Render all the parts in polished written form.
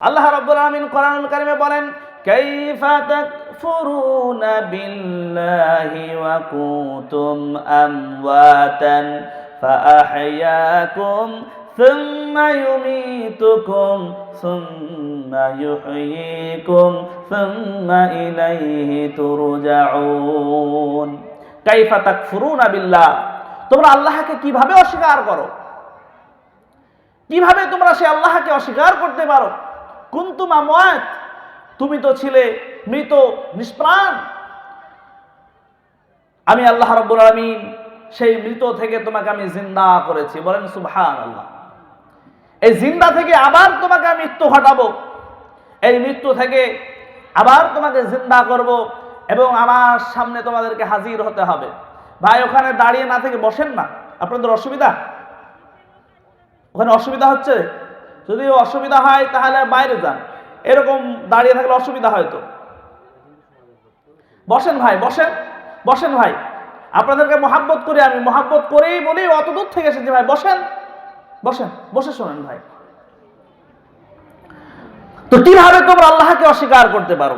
আল্লাহ রাব্বুল আলামিন কোরআনুল কারীমে বলেন, কাইফা তাকফুরুনা বিল্লাহি ওয়া কুনতুম আমওয়াতান ফাআহইয়াকুম সুম্মা ইউমীতুকুম সুম্মা ইউহয়ীকুম সুম্মা ইলাইহি তুরজাউন। কাইফা তাকফুরুনা বিল্লাহ, তোমরা আল্লাহকে কিভাবে অস্বীকার করো? কিভাবে তোমরা সেই আল্লাহকে অস্বীকার করতে পারো? কুনতুম আমওয়াত, তুমি তো ছিলে মৃত, নিষ্প্রাণ। আমি আল্লাহ রাব্বুল আলামিন সেই মৃত থেকে তোমাকে আমি জিন্দা করেছি। বলেন সুবহানাল্লাহ। এই জিন্দা থেকে আবার তোমাকে আমি মৃত্যু ঘটাবো, এই মৃত্যু থেকে আবার তোমাকে জিন্দা করব এবং আমার সামনে তোমাদেরকে হাজির হতে হবে। ভাই, ওখানে দাঁড়িয়ে না থেকে বসেন না, আপনাদের অসুবিধা? ওখানে অসুবিধা হচ্ছে? যদি অসুবিধা হয় তাহলে বাইরে যান, এরকম দাঁড়িয়ে থাকলে অসুবিধা হয়তো। বসেন ভাই, বসেন বসেন ভাই, আপনাদেরকে মহাব্বত করি, আমি মহাব্বত করেই বলি, অত দূর থেকে এসেছি ভাই, বসেন বসেন, বসে শোনেন ভাই। তো কিভাবে তোমরা আল্লাহকে অস্বীকার করতে পারো?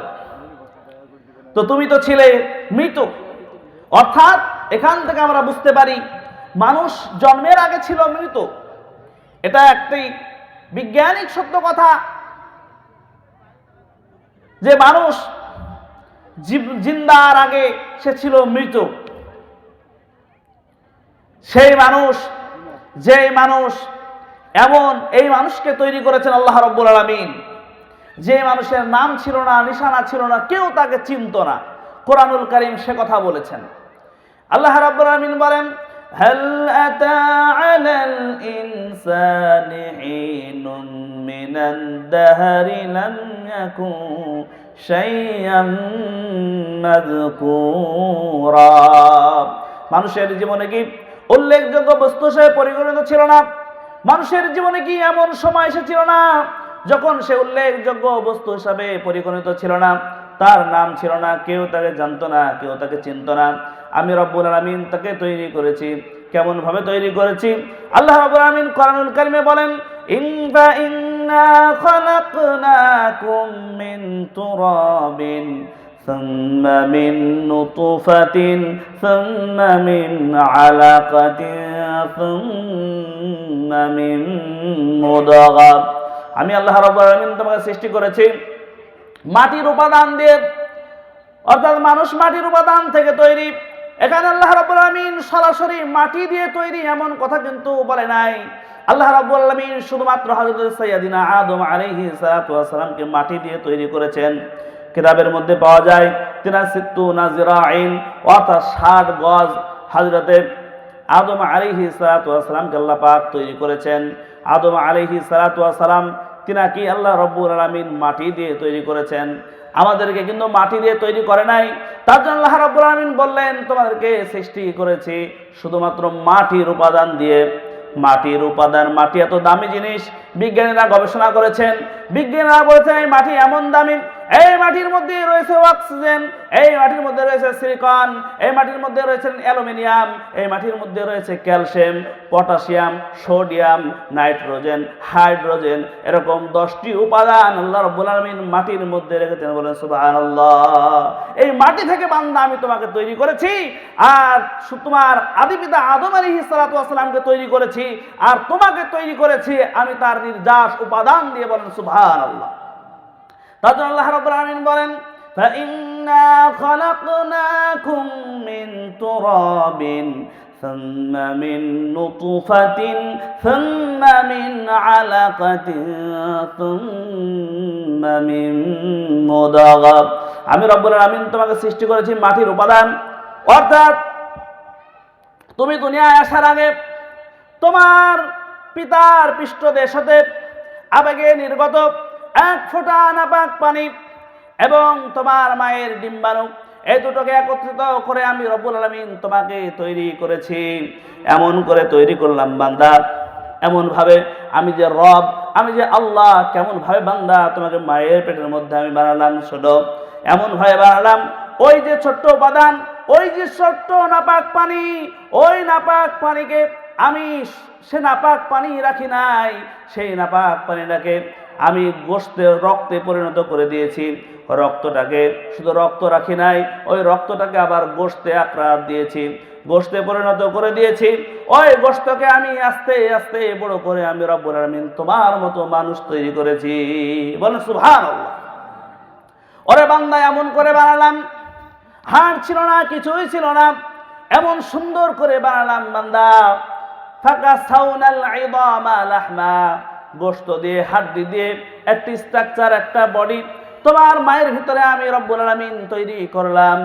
তো তুমি তো ছিলে মৃত। অর্থাৎ এখান থেকে আমরা বুঝতে পারি মানুষ জন্মের আগে ছিল মৃত। এটা একটি বিজ্ঞানিক সত্য কথা যে মানুষ জিন্দার আগে সে ছিল মৃত। সেই মানুষ, যেই মানুষ এমন, এই মানুষকে তৈরি করেছেন আল্লাহ রাব্বুল আলামিন। যে মানুষের নাম ছিল না, নিশানা ছিল না, কেউ তাকে চিনত না, কোরআনুল কারীম সে কথা বলেছেন। আল্লাহ রাব্বুল আলামিন বলেন, হাল আতা আলাল ইনসানি হিনুম মিনাদ দাহরি লাম ইয়াকুন শাইআম মাযকুরা। মানুষের জীবনে কি উল্লেখযোগ্য বস্তু হিসেবে পরিগণিত ছিল না? মানুষের জীবনে কি এমন সময় এসেছিল না যখন সে উল্লেখযোগ্য বস্তু হিসাবে পরিগণিত ছিল না? তার নাম ছিল না, কেউ তাকে জানতো না, কেউ তাকে চিনত না। আমি রব্বুল আলামিন তাকে তৈরি করেছি। কেমন ভাবে তৈরি করেছি? আল্লাহ রাব্বুল আলামিন কোরআনুল কারীমে বলেন, ইন্না খালাকনাকুম মিন তুরাবিন সুম্মা মিন নুতফাতিন সুম্মা মিন আলাকাতিন সুম্মা মিন মুদগা। আমি আল্লাহ রাব্বুল আলামিন তোমাকে সৃষ্টি করেছি মাটির উপাদান দিয়ে, অর্থাৎ মানুষ মাটির উপাদান থেকে তৈরি। এখানে আল্লাহ রাব্বুল আলামিন সরাসরি মাটি দিয়ে তৈরি এমন কথা কিন্তু বলে নাই। আল্লাহ রাব্বুল আলামিন শুধুমাত্র হযরত সাইয়্যিদিনা আদম আলাইহিস সালাতু ওয়াস সালামকে মাটি দিয়ে তৈরি করেছেন। কিতাবের মধ্যে পাওয়া যায় তিনাসিত্তুনা জিরাইন, অর্থাৎ 60 গজ হযরতে আদম আলাইহিস সালাতু ওয়াস সালামকে আল্লাহ পাক তৈরি করেছেন। আদম আলাইহিস সালাতু ওয়াস সালাম তিনাকে আল্লাহ রাব্বুল আলামিন মাটি দিয়ে তৈরি করেছেন, আমাদেরকে কিন্তু মাটি দিয়ে তৈরি করে নাই। তার জন্য আল্লাহ রাব্বুল আলামিন বললেন, তোমাদেরকে সৃষ্টি করেছি শুধুমাত্র মাটির উপাদান দিয়ে। মাটির উপাদান, মাটি এত দামি জিনিস। বিজ্ঞানীরা গবেষণা করেছেন, বিজ্ঞানীরা বলেছেন এই মাটি এমন দামি, এই মাটির মধ্যে রয়েছে অক্সিজেন, এই মাটির মধ্যে রয়েছে সিলিকন, এই মাটির মধ্যে রয়েছে অ্যালুমিনিয়াম, এই মাটির মধ্যে রয়েছে calcium, potassium, sodium, nitrogen, hydrogen, এরকম 10টি উপাদান আল্লাহ রাব্বুল আলামিন মাটির মধ্যে রেখেছেন। বলেন সুবহানাল্লাহ। এই মাটি থেকে বান্দা আমি তোমাকে তৈরি করেছি, আর তোমার আদিপিতা আদম আলাইহিস সালাতু ওয়াস সালামকে তৈরি করেছি, আর তোমাকে তৈরি করেছি আমি তার নির্যাস উপাদান দিয়ে। বলেন সুবহানাল্লাহ। তার জন্য আল্লাহ রাব্বুল আলামিন বলেন, ফাইন্না খালাকনাকুম মিন তুরাবিন সুম্মা মিন নুতফাতিন সুম্মা মিন আলাকাতিন সুম্মা মিন মুদগা। আমি রব্বুল আলামিন তোমাকে সৃষ্টি করেছি মাটির উপাদান। অর্থাৎ তুমি দুনিয়ায় আসার আগে তোমার পিতার পৃষ্ঠদেশ হতে আবেগে নির্গত 1 ফোঁটা নাপাক পানি এবং তোমার মায়ের ডিম্বাণু, এই দুটোকে একত্রিত করে আমি রব্বুল আলামিন তোমাকে তৈরি করেছি। এমন করে তৈরি করলাম বান্দা, এমন ভাবে আমি যে রব, আমি যে আল্লাহ, কেমন ভাবে বান্দা তোমাকে মায়ের পেটের মধ্যে আমি বানালাম। শোনো, এমন ভাবে বানালাম, ওই যে ছোট্ট উপাদান, ওই যে ছোট্ট নাপাক পানি, ওই নাপাক পানিকে আমি, সে নাপাক পানি রাখি নাই, সেই নাপাক পানিটাকে আমি রক্তে পরিণত করে দিয়েছি। রক্তটাকে শুধু রক্ত রাখি নাই, ওই রক্তটাকে আবার গোশতে আকরার দিয়েছি, গোশতে পরিণত করে দিয়েছি। ওই গোশতকে আমি আস্তে আস্তে বড় করে আমি রব্বুল আলামিন তোমার মতো মানুষ তৈরি করেছি। বলেন সুবহানাল্লাহ। ওরে বান্দা এমন করে বানালাম, হাড় ছিল না, কিছুই ছিল না, এমন সুন্দর করে বানালাম বান্দা। ফাঁকা সাউনাল ইদামা লাহমা, গোশত দিয়ে হাড্ডি দিয়ে একটি স্ট্রাকচার, একটা বডি তোমার মায়ের ভিতরে আমি রব্বুল আলামিন তৈরি করলাম।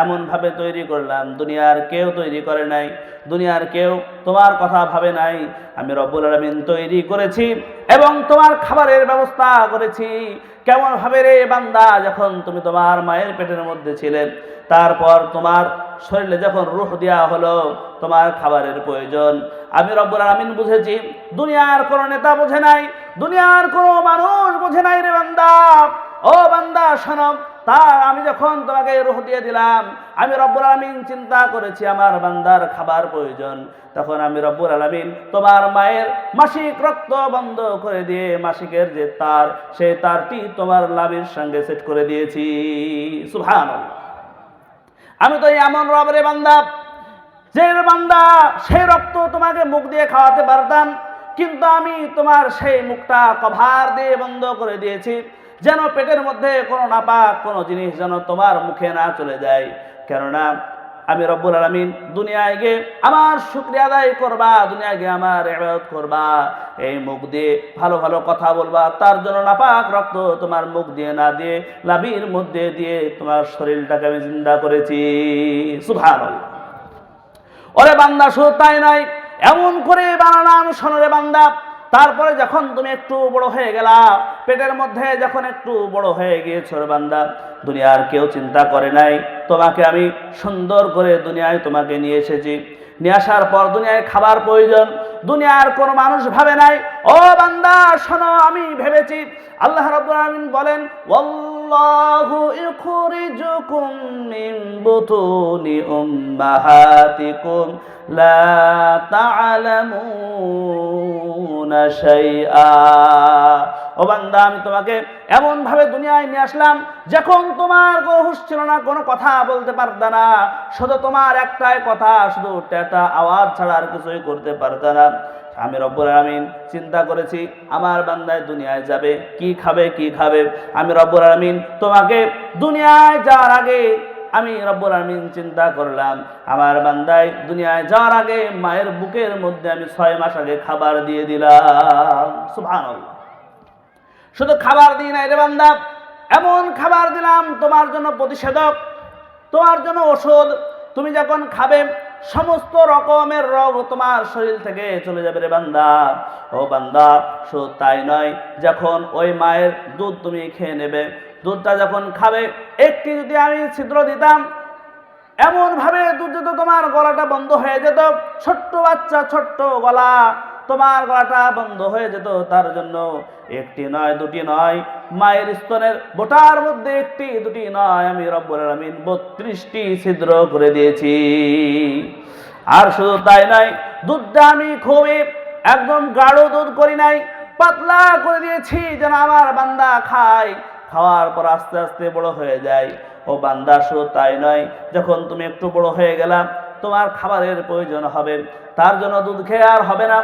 এমন ভাবে তৈরি করলাম দুনিয়ার কেউ তৈরি করে নাই, দুনিয়ার কেউ তোমার কথা ভাবে নাই। আমি রব্বুল আলামিন তৈরি করেছি এবং তোমার খাবারের ব্যবস্থা করেছি। কেমন ভাবে রে বান্দা, যখন তুমি তোমার মায়ের পেটের মধ্যে ছিলে, তারপর তোমার শরীরে যখন রূহ দেওয়া হলো, তোমার খাবারের প্রয়োজন আমি রব্বুল আলামিন বুঝেছি। দুনিয়ার কোনো নেতা বোঝে নাই, দুনিয়ার কোনো মানুষ বোঝে নাই রে বান্দা। ও বান্দা শোনো, আমি যখন তোমাকে রূহ দিয়ে দিলাম, আমি রব্বুল আলামিন চিন্তা করেছি আমার বান্দার খাবার প্রয়োজন। তখন আমি রব্বুল আলামিন তোমার মায়ের মাসিক রক্ত বন্ধ করে দিয়ে মাসিকের যে তার, সেই তারটি তোমার লাভির সঙ্গে সেট করে দিয়েছি। সুবহানাল্লাহ। আমি তো এমন রব রে বান্দা, যে বান্দা সেই রক্ত তোমাকে মুখ দিয়ে খাওয়াতে পারতাম, কিন্তু আমি তোমার সেই মুখটা কভার দিয়ে বন্ধ করে দিয়েছি, যেন পেটের মধ্যে কোনো নাপাক কোনো জিনিস যেন তোমার মুখে না চলে যায়। কেননা আমি রব্বুল আলামিন দুনিয়ায় গিয়ে আমার শুকরিয়া আদায় করবা, দুনিয়ায় গিয়ে আমার ইবাদত করবা, এই মুখ দিয়ে ভালো ভালো কথা বলবা, তার জন্য নাপাক রক্ত তোমার মুখ দিয়ে না দিয়ে লাভির মধ্যে দিয়ে তোমার শরীরটাকে আমি জিন্দা করেছি। সুবহানাল্লাহ। ওরে বান্দা শুধু তাই নয়, এমন করে বানালাম শোনরে বান্দা, তারপরে যখন তুমি একটু বড় হয়ে গেলা, পেটের মধ্যে যখন একটু বড় হয়ে গিয়েছো রে বান্দা, দুনিয়ার কেউ চিন্তা করে নাই, তোমাকে আমি সুন্দর করে দুনিয়ায় তোমাকে নিয়ে এসেছি। নিয়ে আসার পর দুনিয়ায় খাবার প্রয়োজন, দুনিয়ার কোনো মানুষ ভাবে নাই। ও বান্দা শোনো, আমি ভেবেছি। আল্লাহ রাব্বুল আলামিন বলেন, ওয়াল্লাহু ইখরিজুকুম মিন বুতুনি উম্মাহাতিকুম লা তা'লামুনা শাইআ। ও বান্দা, আমি তোমাকে এমন ভাবে দুনিয়ায় নিয়ে আসলাম, যখন তোমার হুঁশ ছিল না, কোনো কথা বলতে পারত না, শুধু তোমার একটাই কথা, শুধু একটা আওয়াজ ছাড়া আর কিছুই করতে পারত না। আমি রব্বুল আলামিন চিন্তা করেছি আমার বান্দায় দুনিয়ায় যাবে, কি খাবে কি খাবে। আমি রব্বুল আলামিন তোমাকে দুনিয়ায় যাওয়ার আগে আমি রব্বুল আলামিন চিন্তা করলাম, আমার বান্দায় দুনিয়ায় যাওয়ার আগে মায়ের বুকের মধ্যে আমি 6 মাস আগে খাবার দিয়ে দিলাম। সুবহানাল্লাহ। শুধু খাবার দিই নাই রে বান্দা, এমন খাবার দিলাম তোমার জন্য প্রতিষেধক, তোমার জন্য ওষুধ। তুমি যখন খাবে সমস্ত রকমের রোগ তোমার শরীর থেকে চলে যাবে রে বান্দা। ও বান্দা শুধু তাই নয়, যখন ওই মায়ের দুধ তুমি খেয়ে নেবে, দুধটা যখন খাবে, একটি যদি আমি ছিদ্র দিতাম, এমন ভাবে দুধ যেত তোমার গলাটা বন্ধ হয়ে যেত, ছোট্ট বাচ্চা ছোট্ট গলা, তোমার গলাটা বন্ধ হয়ে যেত। তার জন্য একটি নয় দুটি নয়, মায়ের স্তনের বোটার মধ্যে একটি দুটি নয়, আমি রব্বুল আলামিন 32টি ছিদ্র করে দিয়েছি। আর শুধু তাই নয়, দুধটা আমি খুবই একদম গাঢ় দুধ করি নাই, পাতলা করে দিয়েছি, যেন আমার বান্দা খায়, খাওয়ার পর আস্তে আস্তে বড় হয়ে যায়। ও বান্দা শুধু তাই নয়, যখন তুমি একটু বড় হয়ে গেলা, তোমার খাবারের প্রয়োজন হবে, তার জন্য দুধ খেয়ে আর হবে না।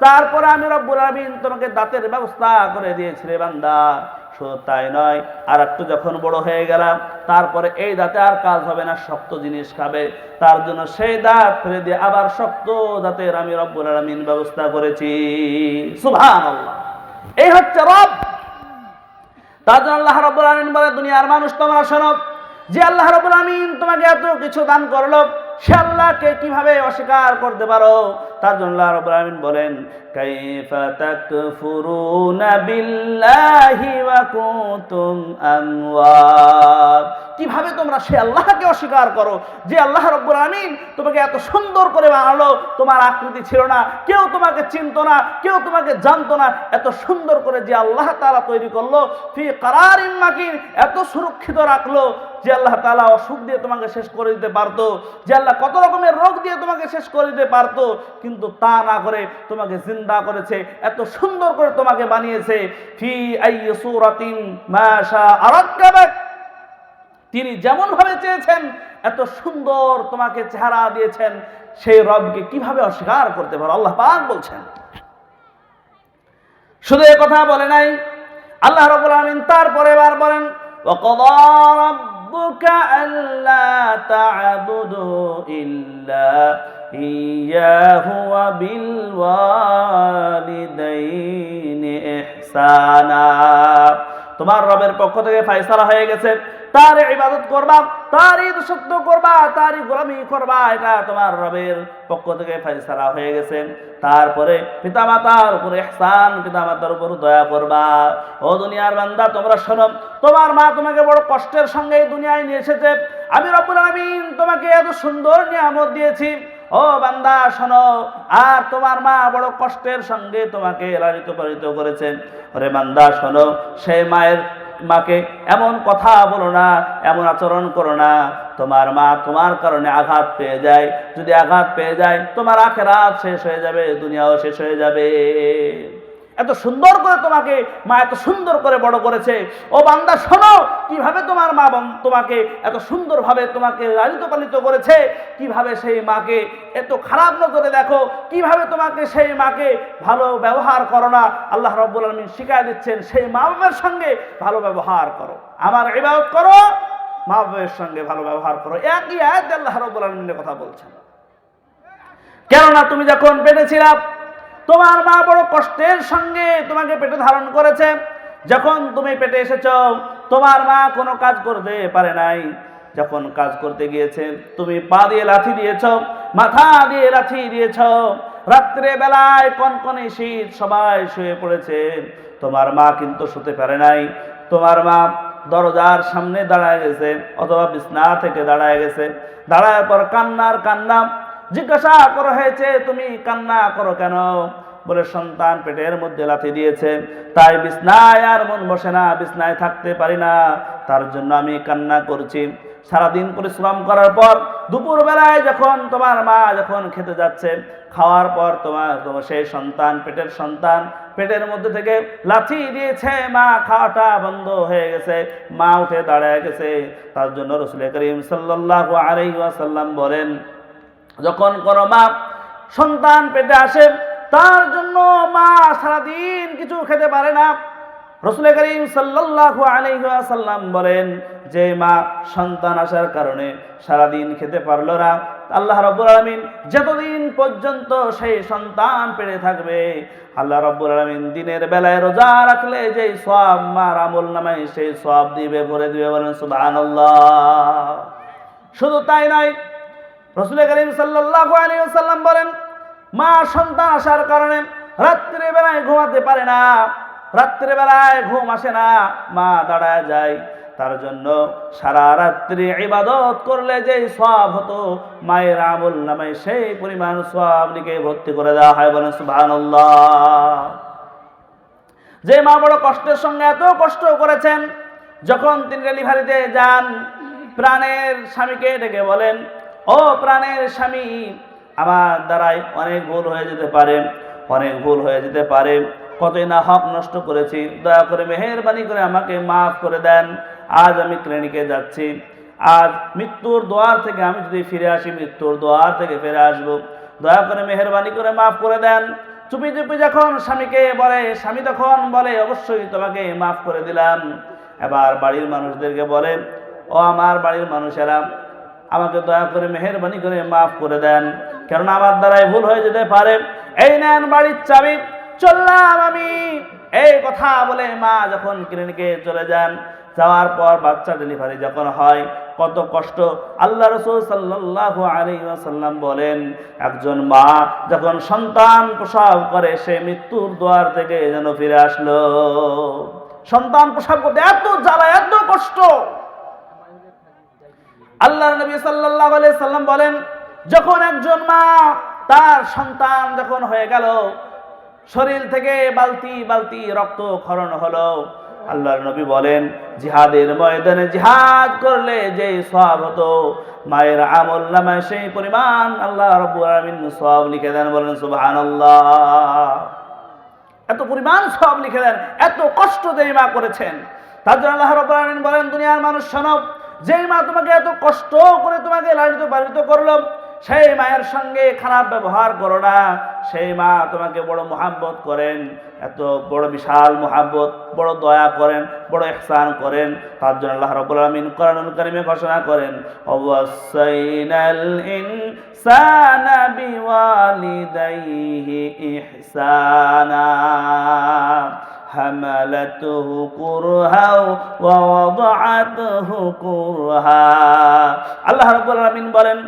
তারপরে আমি রব্বুল আলামিন তোমাকে দাঁতের ব্যবস্থা করে দিয়েছি রে বান্দা। শুধু তাই নয়, আর একটু যখন বড় হয়ে গেলাম, তারপরে এই দাঁতে আর কাজ হবে না, শক্ত জিনিস খাবে, তার জন্য সেই দাঁত ফেলে দিয়ে আবার শক্ত দাঁতের আমি রব্বুল আলামিন ব্যবস্থা করেছি। সুবহানাল্লাহ। এই হচ্ছে রব। তার জন্য আল্লাহ রাব্বুল আলামিন বলে, দুনিয়ার মানুষ তোমরা শোনো, যে আল্লাহ রাব্বুল আলামিন তোমাকে এত কিছু দান করলো, সে আল্লাহকে কিভাবে অস্বীকার করতে পারো? তার জন্য আল্লাহ রাব্বুল আলামিন বলেন, কাইফা তাকফুরুনা বিল্লাহি ওয়া কুনতুম আমওয়াত। কিভাবে তোমরা সে আল্লাহকে অস্বীকার করো, যে আল্লাহ রাব্বুল আলামিন তোমাকে এত সুন্দর করে বানালো, তোমার আকৃতি ছিল না, কেউ তোমাকে চিনতো না, কেউ তোমাকে জানতো না, এত সুন্দর করে যে আল্লাহ তাআলা তৈরি করলো, ফি কারারিন মাকিন, এত সুরক্ষিত রাখলো, যে আল্লাহ তাআলা অসুখ দিয়ে তোমাকে শেষ করে দিতে পারতো, যে আল্লাহ আল্লাহ কত রকমের রোগ দিয়ে তোমাকে শেষ করে দিতে পারতো, কিন্তু তা না করে তোমাকে জিন্দা করেছে, এত সুন্দর করে তোমাকে বানিয়েছে। ফি আইয়ি সূরাতিন মা শাআ রাক্কাবাক, তিনি যেমন ভাবে চেয়েছেন এত সুন্দর তোমাকে চেহারা দিয়েছেন, সেই রবকে কিভাবে অস্বীকার করতে পারো? আল্লাহ পাক বলছেন। শুধু এ কথা বলে নাই, আল্লাহ রাব্বুল আলামিন তারপরে এবার বলেন, ওয়াকাদা রাব্বুকা আল্লা তা'বুদু ইল্লা ইয়াহু ওয়া বিল ওয়ালিদাইনি ইহসানা। তোমার রবের পক্ষ থেকে ফয়সালা হয়ে গেছে, তার ইবাদত করবা, তারই দাসত্ব করবা, তারই গোলামি করবা, এটা তোমার রবের পক্ষ থেকে ফয়সালা হয়ে গেছে। তারপরে পিতামাতার উপর ইহসান, পিতামাতার উপর দয়া করবা। ও দুনিয়ার বান্দা তোমরা শোনো, তোমার মা তোমাকে বড় কষ্টের সঙ্গে এই দুনিয়ায় নিয়ে এসেছে, আমি রব্বুল আলামিন তোমাকে এত সুন্দর নিয়ামত দিয়েছি। ও বান্দা শোনো, আর তোমার মা বড় কষ্টের সঙ্গে তোমাকে লালিত পালিত করেছে। ওরে বান্দা শোনো, সেই মাকে এমন কথা বলো না, এমন আচরণ করো না, তোমার মা তোমার কারণে আঘাত পেয়ে যায়। যদি আঘাত পেয়ে যায়, তোমার আখিরাত শেষ হয়ে যাবে, দুনিয়াও শেষ হয়ে যাবে। এত সুন্দর করে তোমাকে মা এত সুন্দর করে বড় করেছে। ও বান্দা শোনো, কিভাবে তোমার মা তোমাকে এত সুন্দরভাবে তোমাকে লালিত পালিত করেছে, কিভাবে সেই মাকে এত খারাপ নজরে দেখো, কিভাবে তোমাকে সেই মাকে ভালো ব্যবহার করো না। আল্লাহ রাব্বুল আলামিন শিখায় দিচ্ছেন, সেই মা বাবার সঙ্গে ভালো ব্যবহার করো, আমার ইবাদত করো, মা বাবার সঙ্গে ভালো ব্যবহার করো। একই আয়াতে আল্লাহ রাব্বুল আলামিনের কথা বলছেন। কেননা তুমি যখন পেটে ছিলা, তোমার মা বড় কষ্টের সঙ্গে তোমাকে পেটে ধারণ করেছে। যখন তুমি পেটে এসেছ, তোমার মা কোনো কাজ করতে পারে নাই। যখন কাজ করতে গিয়েছে, তুমি পা দিয়ে লাথি দিয়েছ, মাথা দিয়ে লাথি দিয়েছ। রাত্রে বেলায় কনকনে শীত, সবাই শুয়ে পড়েছে, তোমার মা কিন্তু শুতে পারে নাই। তোমার মা দরজার সামনে দাঁড়ায় গেছে, অথবা বিছনা থেকে দাঁড়ায় গেছে। দাঁড়ায় পর কান্নার কান্না। জিজ্ঞাসা করা হয়েছে, তুমি কান্না করো কেন? বলে, সন্তান পেটের মধ্যে লাথি দিয়েছে, তাই বিছনায় আর মন বসে না, বিছনায় থাকতে পারি না, তার জন্য আমি কান্না করছি। সারাদিন পরিশ্রম করার পর দুপুর বেলায় যখন তোমার মা যখন খেতে যাচ্ছে, খাওয়ার পর তোমার সেই সন্তান, পেটের সন্তান পেটের মধ্যে থেকে লাথি দিয়েছে, মা খাওয়াটা বন্ধ হয়ে গেছে, মা উঠে দাঁড়ায় গেছে। তার জন্য রাসূল করিম সাল্লাল্লাহু আলাইহি ওয়াসাল্লাম বলেন, যখন কোনো মা সন্তান পেটে আসে, তার জন্য মা সারাদিন কিছু খেতে পারে না। রাসূল করিম সাল্লাল্লাহু আলাইহি ওয়াসাল্লাম বলেন, যে মা সন্তান আসার কারণে সারাদিন খেতে পারলো না, আল্লাহ রাব্বুল আলামিন যতদিন পর্যন্ত সেই সন্তান পেটে থাকবে, আল্লাহ রাব্বুল আলামিন দিনের বেলায় রোজা রাখলে যে সওয়াব মার আমল নামায় সেই সওয়াব দিবে, ভরে দিবে। বলেন সুবহানাল্লাহ। শুধু তাই নয়, রাসূল করিম সাল্লাল্লাহু আলাইহি ওয়াসাল্লাম বলেন, মা সন্তান আসার কারণে রাত্রে বেলায় ঘুমাতে পারে না, রাত্রে বেলায় ঘুম আসে না, মা দাঁড়ায় যায়। তার জন্য সারা রাত্রি ইবাদত করলে যে সওয়াব হতো, মায়ের আমল নামায় সেই পরিমাণ সওয়াব লিখে ভর্তি করে দেওয়া হয়। বলেন সুবহানাল্লাহ। যে মা বড় কষ্টের সঙ্গে এত কষ্ট করেছেন, যখন তিনি ডেলিভারিতে যান, প্রাণের স্বামীকে ডেকে বলেন, ও প্রাণের স্বামী, আমার দ্বারাই অনেক ভুল হয়ে যেতে পারে, অনেক ভুল হয়ে যেতে পারে, কতই না হক নষ্ট করেছি, দয়া করে মেহেরবানি করে আমাকে মাফ করে দেন। আজ আমি ক্লিনিকে যাচ্ছি, আজ মৃত্যুর দোয়ার থেকে আমি যদি ফিরে আসি, মৃত্যুর দোয়ার থেকে ফিরে আসবো, দয়া করে মেহেরবানি করে মাফ করে দেন। চুপি চুপি যখন স্বামীকে বলে, স্বামী তখন বলে, অবশ্যই তোমাকে মাফ করে দিলাম। এবার বাড়ির মানুষদেরকে বলে, ও আমার বাড়ির মানুষেরা, আমাকে দয়া করে মেহেরবানি করে মাফ করে দেন, কেননা আমার দ্বারাই ভুল হয়ে যেতে পারে। এই নেন বাড়ির চাবি, চললাম আমি। এই কথা বলে মা যখন ক্লিনিকে চলে যান, যাওয়ার পর বাচ্চা ডেলিভারি যখন হয়, কত কষ্ট। আল্লাহ রাসূল সাল্লাল্লাহু আলাইহি ওয়াসাল্লাম বলেন, একজন মা যখন সন্তান প্রসব করে, সে মৃত্যুর দ্বার থেকে যেন ফিরে আসলো। সন্তান প্রসব করতে এত জ্বালা, এত কষ্ট। আল্লাহর নবী সাল্লাল্লাহু আলাইহি সাল্লাম বলেন, যখন একজন মা তার সন্তান যখন হয়ে গেল, শরীর থেকে বালতি বালতি রক্ত ক্ষরণ হলো, আল্লাহর নবী বলেন, জিহাদের ময়দানে জিহাদ করলে যে সওয়াব হতো, মায়ের আমল নামায় সেই পরিমাণ আল্লাহ রাব্বুল আলামিন সওয়াব লিখে দেন। বলেন সুবহানাল্লাহ। এত পরিমাণ সওয়াব লিখে দেন, এত কষ্ট যেই মা করেছেন। তার জন্য আল্লাহ রাব্বুল আলামিন বলেন, দুনিয়ার মানুষ শোনো, যেই মা তোমাকে এত কষ্ট করে তোমাকে লালিত পালিত করলো, সেই মায়ের সঙ্গে খারাপ ব্যবহার করো না। সেই মা তোমাকে বড় মুহাব্বত করেন, এত বড় বিশাল মুহাব্বত, বড় দয়া করেন, বড় ইহসান করেন। তার জন্য আল্লাহ রাব্বুল আলামিন কোরআনুল কারীমে ঘোষণা করেন, ওয়াসাইনাল ইনসানা বিওয়ালিদাইহি ইহসানা হামালাতুহু কুরহা ওয়া ওয়াদাআতুহু কুরহা। আল্লাহ রাব্বুল আলামিন বলেন,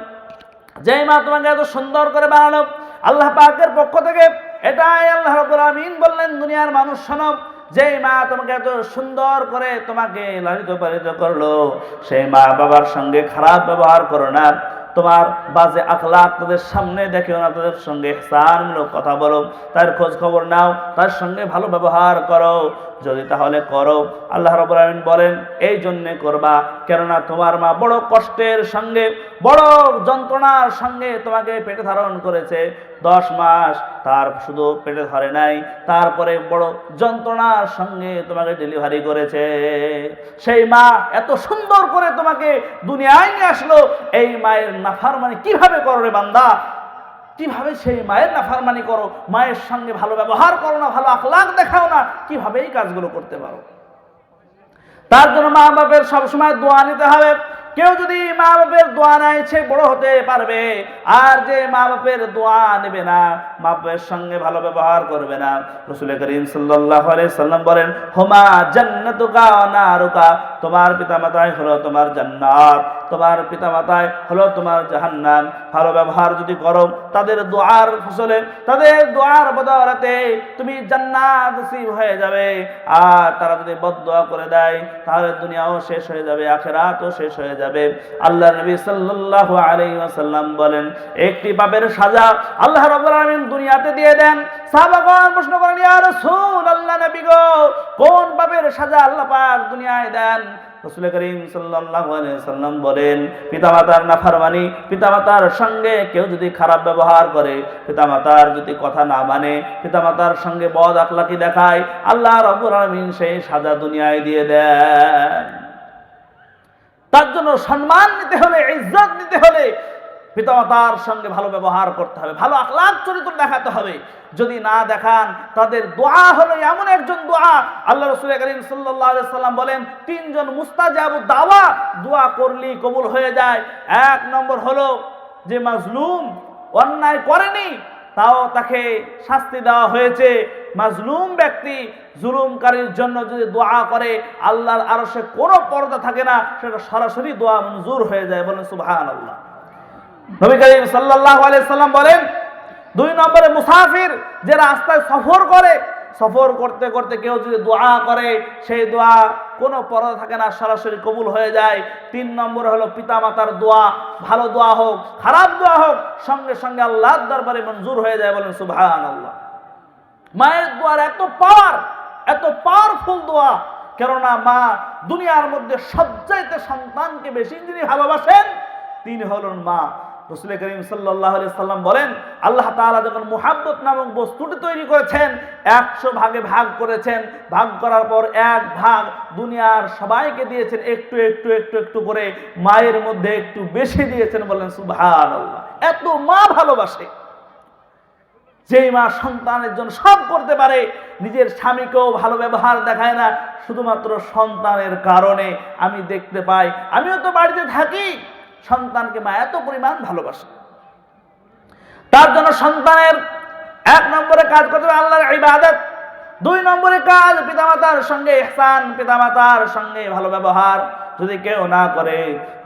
যেই মা তোমাকে এত সুন্দর করে বানালো আল্লাহ পাকের পক্ষ থেকে, এটাই আল্লাহ রাব্বুল আলামিন বললেন, দুনিয়ার মানুষ শোনো, যেই মা তোমাকে এত সুন্দর করে তোমাকে লালিত পালিত করলো, সেই মা বাবার সঙ্গে খারাপ ব্যবহার করো না। তোমার বাজে আখলাক তাদের সামনে দেখেও না, তাদের সঙ্গে ইহসানমূলক কথা বলো, তার খোঁজ খবর নাও, তার সঙ্গে ভালো ব্যবহার করো। যদি তাহলে করো, আল্লাহ রাব্বুল আলামিন বলেন, এই জন্যে করবা কেননা তোমার মা বড় কষ্টের সঙ্গে, বড় যন্ত্রণার সঙ্গে তোমাকে পেটে ধারণ করেছে 10 মাস। তার শুধু পেটে ধরে নাই, তারপরে বড় যন্ত্রণার সঙ্গে তোমাকে ডেলিভারি করেছে। সেই মা এত সুন্দর করে তোমাকে দুনিয়ায় নিয়ে আসলো, এই মায়ের নাফরমানি কিভাবে করো রে বান্দা? কিভাবে সেই মায়ের নাফরমানি করো? মায়ের সঙ্গে ভালো ব্যবহার করো না, ভালো আখলাক দেখাও না, কিভাবে এই কাজগুলো করতে পারো? তার জন্য মা বাপের সবসময় দোয়া নিতে হবে। কেউ যদি মা বাপের দোয়া নেয়, সে বড় হতে পারবে। আর যে মা বাপের দোয়া নেবে না, মা বাপের সঙ্গে ভালো ব্যবহার করবে না, রাসূল করিম সাল্লাল্লাহু আলাইহি সাল্লাম বলেন, হুমা জান্নাতুকা ওয়া নারুকা, তোমার পিতামাতাই হলো তোমার জান্নাত, তোমার পিতামাতাই হলো তোমার জাহান্নাম। ভালো ব্যবহার যদি করো, তাদের দোয়ার ফসলে, তাদের দোয়ার বদৌলতে তুমি জান্নাত নসিব হয়ে যাবে। আর তারা যদি বদদোয়া করে দেয়, তাহলে দুনিয়াও শেষ হয়ে যাবে, আখিরাতও শেষ হয়ে যাবে। আল্লাহ নবী সাল্লাল্লাহু আলাইহি ওয়াসাল্লাম বলেন, একটি পাপের সাজা আল্লাহ রাব্বুল আলামিন দুনিয়াতে দিয়ে দেন। সাহাবাগণ প্রশ্ন করেন, ইয়া রাসূলুল্লাহ, নবী গো, কোন পাপের সাজা আল্লাহ পাক দুনিয়ায় দেন? রাসূল করিম সাল্লাল্লাহু আলাইহি ওয়াসাল্লাম বলেন, পিতামাতার নাফরমানি, পিতামাতার সঙ্গে কেউ যদি খারাপ ব্যবহার করে, পিতামাতার যদি কথা না মানে, পিতামাতার সঙ্গে বদ আখলাকি দেখায়, আল্লাহ রাব্বুল আলামিন সেই সাজা দুনিয়ায় দিয়ে দেন। তার জন্য সম্মান নিতে হলে, ইজ্জত নিতে হলে পিতামাতার সঙ্গে ভালো ব্যবহার করতে হবে, ভালো আখলাক চরিত্র দেখাতে হবে। যদি না দেখান, তাদের দোয়া হলো এমন একজন দোয়া, আল্লাহ রাসূল করিম সাল্লাল্লাহু আলাইহি ওয়াসাল্লাম বলেন, 3 জন মুস্তাজাবুদ দাওয়া দোয়া করলেই কবুল হয়ে যায়। 1 নম্বর হলো যে মাজলুম, অন্যায় করেনি তাও তাকে শাস্তি দেওয়া হয়েছে। মাজলুম ব্যক্তি জুলুমকারীর জন্য যদি দোয়া করে, আল্লাহর আরশে কোনো পর্দা থাকে না, সেটা সরাসরি দোয়া মঞ্জুর হয়ে যায়। বলেন সুবহানাল্লাহ। নবী করিম সাল্লাল্লাহু আলাইহি সাল্লাম বলেন, 2 নম্বরে মুসাফির, যে রাস্তায় সফর করে, সফর করতে করতে কেউ যদি দোয়া করে, সেই দোয়া কোনো পর্দা থাকে না, সরাসরি কবুল হয়ে যায়। 3 নম্বর হলো পিতামাতার দোয়া, ভালো দোয়া হোক, খারাপ দোয়া হোক, সঙ্গে সঙ্গে আল্লাহর দরবারে মঞ্জুর হয়ে যায়। বলেন সুবহানাল্লাহ। মায়ের দোয়ার এত পাওয়ার, এত পাওয়ারফুল দোয়া, কেননা মা দুনিয়ার মধ্যে সবচাইতে সন্তানকে বেশি যিনি ভালোবাসেন, তিনি হলেন মা। রাসূল করিম সাল্লাল্লাহু আলাইহি সাল্লাম বলেন, আল্লাহ তাআলা যখন মুহাব্বত নামক বস্তুটি তৈরি করেছেন, 100 ভাগে ভাগ করেছেন। ভাগ করার পর 1 ভাগ দুনিয়ার সবাইকে দিয়েছেন, একটু একটু একটু একটু করে মায়ের মধ্যে একটু বেশি দিয়েছেন। বলেন সুবহানাল্লাহ। এত মা ভালোবাসে, যেই মা সন্তানের জন্য সব করতে পারে, নিজের স্বামীকেও ভালো ব্যবহার দেখায় না, শুধুমাত্র সন্তানের কারণে। আমি দেখতে পাই, আমিও তো বাড়িতে থাকি, সন্তানকে মা এত পরিমাণ ভালোবাসে। তার জন্য সন্তানের 1 নম্বরে কাজ করতে হবে আল্লাহর ইবাদত। 2 নম্বরে কাজ পিতামাতার সঙ্গে ইহসান, পিতামাতার সঙ্গে ভালো ব্যবহার। যদি কেউ না করে,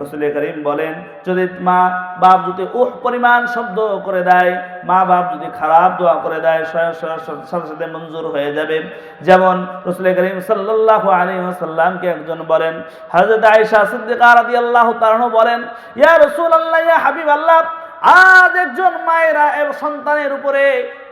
রাসূল করিম বলেন, যদি মা বাপ যদি পরিমাণ শব্দ করে দেয়, মা বাপ যদি খারাপ দোয়া করে দেয়, সাথে সাথে মঞ্জুর হয়ে যাবে। যেমন রাসূল করিম সাল্লাল্লাহু আলাইহি ওয়াসাল্লামকে একজন বলেন, হযরত আয়েশা সিদ্দিকা রাদিয়াল্লাহু তাআলা বলেন, ইয়া রাসূলুল্লাহ, ইয়া হাবিবাল্লাহ, আজ একজন মায়েরা এবং সন্তানের উপরে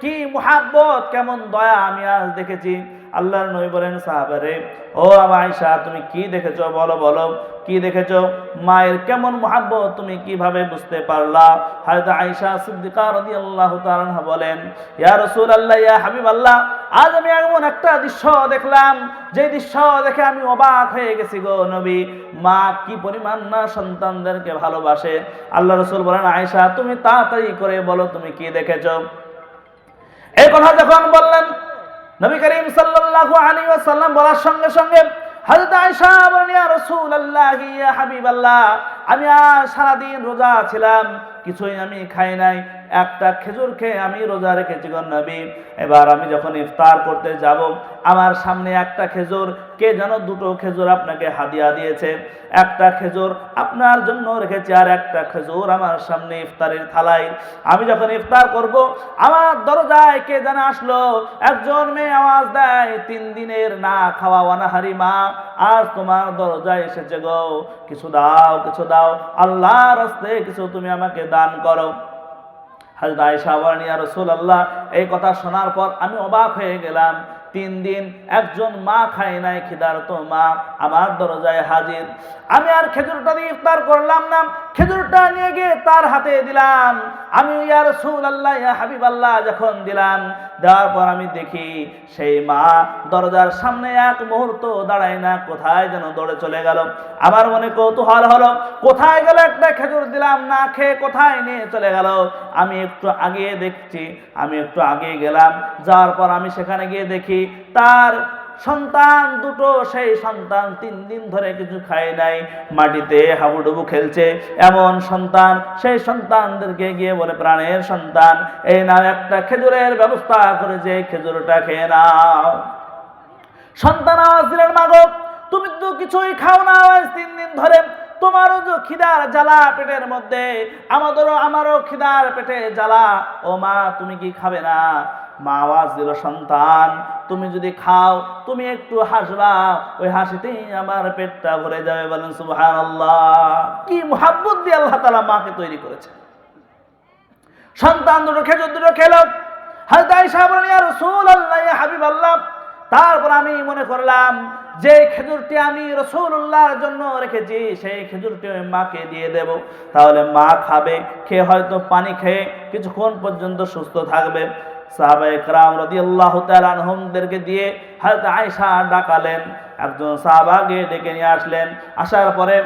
কি মুহাব্বত, কেমন দয়া আমি আজ দেখেছি। আল্লাহর নবী বলেন, সাহাবারে, ও আমার আয়েশা, তুমি কি দেখেছো বলো বলো, কি দেখেছো? মায়ের কেমন মুহাব্বত তুমি কিভাবে বুঝতে পারলা? হযরত আয়েশা সিদ্দিকা রাদিয়াল্লাহু তাআলা আনহা বলেন, ইয়া রাসূলুল্লাহ, ইয়া হাবিবাল্লাহ, আজ আমি এমন একটা দৃশ্য দেখলাম, যে দৃশ্য দেখে আমি অবাক হয়ে গেছি গো নবী। মা কি পরিমাণ না সন্তানদেরকে ভালোবাসে। আল্লাহ রাসূল বলেন, আয়েশা, তুমি তাড়াতাড়ি করে বলো তুমি কি দেখেছো। এই কথা যখন বললেন, নবী করিম সাল্লাল্লাহু আলাইহি ওয়াসাল্লাম বলার সঙ্গে সঙ্গে হযরত আয়েশা বলেন, ইয়া রাসূলুল্লাহ, ইয়া হাবিবাল্লাহ, আমি আজ সারাদিন রোজা ছিলাম, কিছুই আমি খাই নাই, একটা খেজুর খেয়ে আমি রোজা রেখেছি গো নবী। এবার আমি যখন ইফতার করতে যাব, আমার সামনে একটা খেজুর, কে যেন দুটো খেজুর আপনাকে হাদিয়া দিয়েছে, একটা খেজুর আপনার জন্য রেখেছি, আর একটা খেজুর আমার সামনে ইফতারের থালায়। আমি যখন ইফতার করব, আমার দরজায় কে যেন আসলো, একজন মেয়ে আওয়াজ দেয়, 3 দিনের না খাওয়া অনাহারি মা আজ তোমার দরজায় এসেছে গো, কিছু দাও, কিছু দাও, আল্লাহর রাস্তে কিছু তুমি আমাকে দান করো। হযরত আয়েশা বলেন, ইয়া রাসূলুল্লাহ, এই কথা শোনার পর আমি অবাক হয়ে গেলাম। 3 দিন একজন মা খায় নাই, খিদার্ত মা আমার দরজায় হাজির। আমি আর খেজুরটা দিয়ে ইফতার করলাম না, খেজুরটা নিয়ে গিয়ে তার হাতে দিলাম। আমি ইয়া রাসূলুল্লাহ, ইয়া হাবিবাল্লাহ যখন দিলাম, দেওয়ার পর আমি দেখি সেই মা দরজার সামনে এক মুহূর্ত দাঁড়ায় না, কোথায় যেন দৌড়ে চলে গেল। আমার মনে কৌতূহল হলো, কোথায় গেল, একটা খেজুর দিলাম না খেয়ে কোথায় নিয়ে চলে গেল। আমি একটু আগে দেখছি, আমি একটু আগে গেলাম, যাওয়ার পর আমি সেখানে গিয়ে দেখি তার সন্তান দুটো, সেই সন্তান 3 দিন ধরে কিছু খায় নাই, মাটিতে হাবুডুবু খেলছে। এমন সন্তান, সেই সন্তানদেরকে গিয়ে বলে, প্রাণের সন্তান, এই নাও একটা খেজুরের ব্যবস্থা করে, যে খেজুরটা খেয়ে নাও। সন্তান আওয়াজ দিলেন, মাগো, তুমি তো কিছুই খাও না 3 দিন ধরে, তোমারও যে খিদার জ্বালা পেটের মধ্যে, আমারও খিদার পেটে জ্বালা, ও মা তুমি কি খাবে না? মা আওয়াজ দিল, সন্তান, তুমি যদি খাও তুমি একটু হাসবা, ওই হাসিতেই আমার পেটটা ভরে যাবে। বলেন সুবহানাল্লাহ। কি মুহাব্বত দিয়ে আল্লাহ তাআলা মাকে তৈরি করেছে। সন্তান দুটো খেজুর দুটো খেলো। হযরত আয়েশা বলেন, ইয়া রাসূলুল্লাহ, ইয়া হাবিবাল্লাহ, তারপর আমি মনে করলাম যে খেজুরটি আমি রাসূলুল্লাহর জন্য রেখেছি, সেই খেজুরটি আমি মাকে দিয়ে দেব, তাহলে মা খাবে, খেয়ে হয়তো পানি খেয়ে কিছুক্ষণ পর্যন্ত সুস্থ থাকবে। সাহাবায়ে কেরাম রাদিয়াল্লাহু তাআলা আনহুমদেরকে দিয়ে হযরত আয়েশা ডাকালেন, একজন সাহাবাকে ডেকে নিয়ে আসলেন। আসার পরে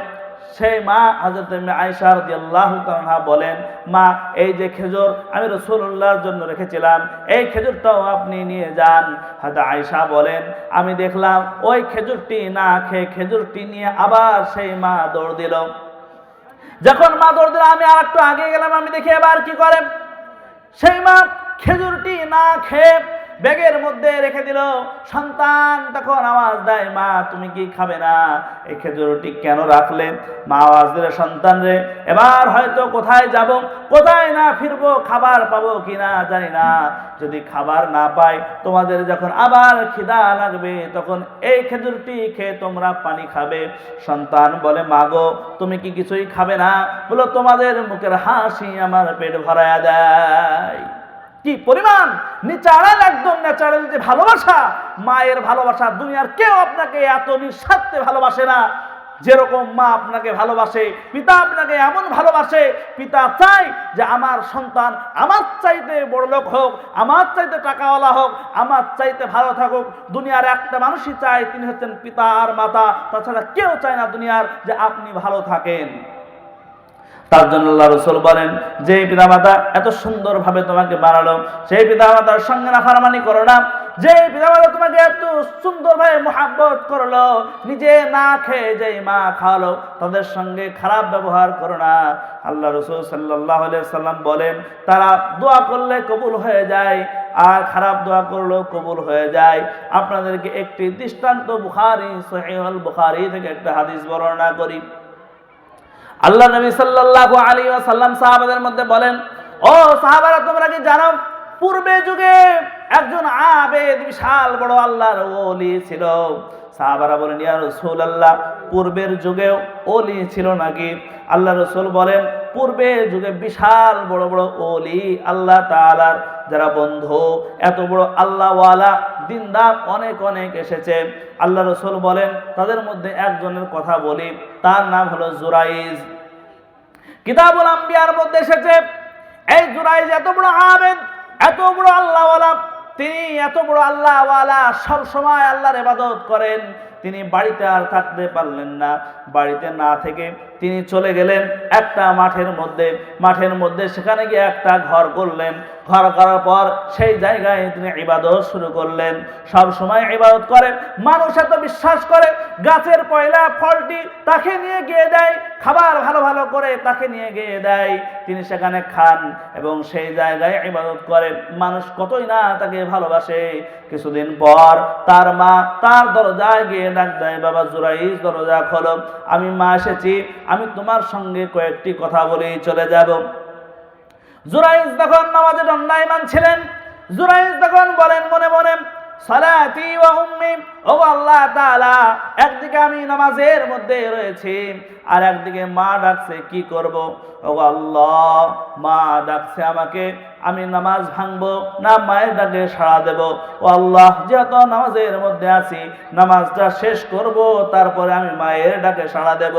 সেই মা হযরত আয়েশা রাদিয়াল্লাহু তাআলা বলেন, মা, এই যে খেজুর আমি রাসূলুল্লাহর জন্য রেখেছিলাম, এই খেজুরটাও আপনি নিয়ে যান। হযরত আয়েশা বলেন, আমি দেখলাম ওই খেজুরটি না খেয়ে খেজুরটি নিয়ে আবার সেই মা দৌড় দিল। যখন মা দৌড় দিল, আমি আর একটু আগে গেলাম, আমি দেখি এবার কি করে। সেই মা খেজুরটি না খেয়ে ব্যাগের মধ্যে রেখে দিল। সন্তান তখন আওয়াজ দেয়, মা তুমি কি খাবে না? এই খেজুরটি কেন রাখলে? মা আওয়াজ দিলে, সন্তান রে, এবার হয়তো কোথায় যাব, কোথায় না ফিরবো, খাবার পাবো কিনা জানি না। যদি খাবার না পাই, তোমাদের যখন আবার খিদা লাগবে, তখন এই খেজুরটি খেয়ে তোমরা পানি খাবে। সন্তান বলে, মা গো, তুমি কি কিছুই খাবে না? বলো, তোমাদের মুখের হাসি আমার পেট ভরায়া দেয়। কি পরিমাণ ন্যাচারাল, একদম ন্যাচারাল যে ভালোবাসা, মায়ের ভালোবাসা, দুনিয়ার কেউ আপনাকে এত নিঃস্বার্থে ভালোবাসে না যেরকম মা আপনাকে ভালোবাসে। পিতা আপনাকে এমন ভালোবাসে, পিতা চায় যে আমার সন্তান আমার চাইতে বড়লোক হোক, আমার চাইতে টাকাওয়ালা হোক, আমার চাইতে ভালো থাকুক। দুনিয়ার একটা মানুষই চায়, তিনি হচ্ছেন পিতা আর মাতা, তাছাড়া কেউ চায় না দুনিয়ার যে আপনি ভালো থাকেন। তার জন্য আল্লাহ রাসূল বলেন, যে পিতামাতা এত সুন্দরভাবে তোমাকে বানালো, সেই পিতামাতার সঙ্গে নাফরমানি করো না। যে পিতামাতা তোমাকে এত সুন্দরভাবে মুহাব্বত করলো, নিজে না খেয়ে যেই মা খাওয়ালো, তাদের সঙ্গে খারাপ ব্যবহার করো না। আল্লাহ রাসূল সাল্লাল্লাহু আলাইহি সাল্লাম বলেন, তারা দোয়া করলে কবুল হয়ে যায়, আর খারাপ দোয়া করলেও কবুল হয়ে যায়। আপনাদেরকে একটি দৃষ্টান্ত বুখারী, সহিহুল বুখারী থেকে একটা হাদিস বর্ণনা করি। আল্লাহ নবী সাল্লাল্লাহু আলাইহি ওয়াসাল্লাম সাহাবাদের মধ্যে বলেন, ও সাহাবারা, তোমরা কি জানো পূর্বে যুগে একজন আবেদ, বিশাল বড় আল্লাহর ওলি ছিল? সাহাবারা বলেন, ইয়া রাসূলুল্লাহ, পূর্বের যুগেও ওলি ছিল নাকি? আল্লাহ রাসূল বলেন, পূর্বের যুগে বিশাল বড় বড় ওলি, আল্লাহ তাআলার যারা বন্ধু, এত বড় আল্লাহওয়ালা দিনদার অনেক অনেক এসেছে। আল্লাহ রাসূল বলেন তাদের মধ্যে একজনের কথা বলি, তার নাম হলো জুরাইজ। কিতাবুল আম্বিয়ার মধ্যে এসেছে এই জুরাইজ এত বড় আবেদ, এত বড় আল্লাহওয়ালা, তিনি এত বড় আল্লাহওয়ালা, সব সময় আল্লাহর ইবাদত করেন। তিনি বাড়িতে আর থাকতে পারলেন না, বাড়িতে না থেকে তিনি চলে গেলেন একটা মাঠের মধ্যে সেখানে গিয়ে একটা ঘর করলেন। ঘর করার পর সেই জায়গায় তিনি ইবাদত শুরু করলেন। সব সময় ইবাদত করেন, মানুষ এত বিশ্বাস করে গাছের পয়লা ফলটি তাকে নিয়ে গিয়ে দেয়, খাবার ভালো ভালো করে তাকে নিয়ে গিয়ে দেয়, তিনি সেখানে খান এবং সেই জায়গায় ইবাদত করেন। মানুষ কতই না তাকে ভালোবাসে। কিছুদিন পর তার মা তার দরজায় গিয়ে ডাক দেয়, বাবা জুরাইজ দরজা খোলো, আমি মা এসেছি, আমি তোমার সঙ্গে কয়েকটি কথা বলেই চলে যাব। জুরাইজ তখন নামাজে দণ্ডায়মান ছিলেন। জুরাইজ তখন বলেন মনে মনে, সালাতি ওয়া উম্মি, ও আল্লাহ তাআলা, একদিকে আমি নামাজের মধ্যে রয়েছি আর একদিকে মা ডাকছে, কি করব? ও আল্লাহ, মা ডাকছে আমাকে, আমি নামাজ ভাঙবো না মায়ের ডাকে সাড়া দেব? ও আল্লাহ, যেহেতু নামাজের মধ্যে আছি, নামাজটা শেষ করব, তারপরে আমি মায়ের ডাকে সাড়া দেব।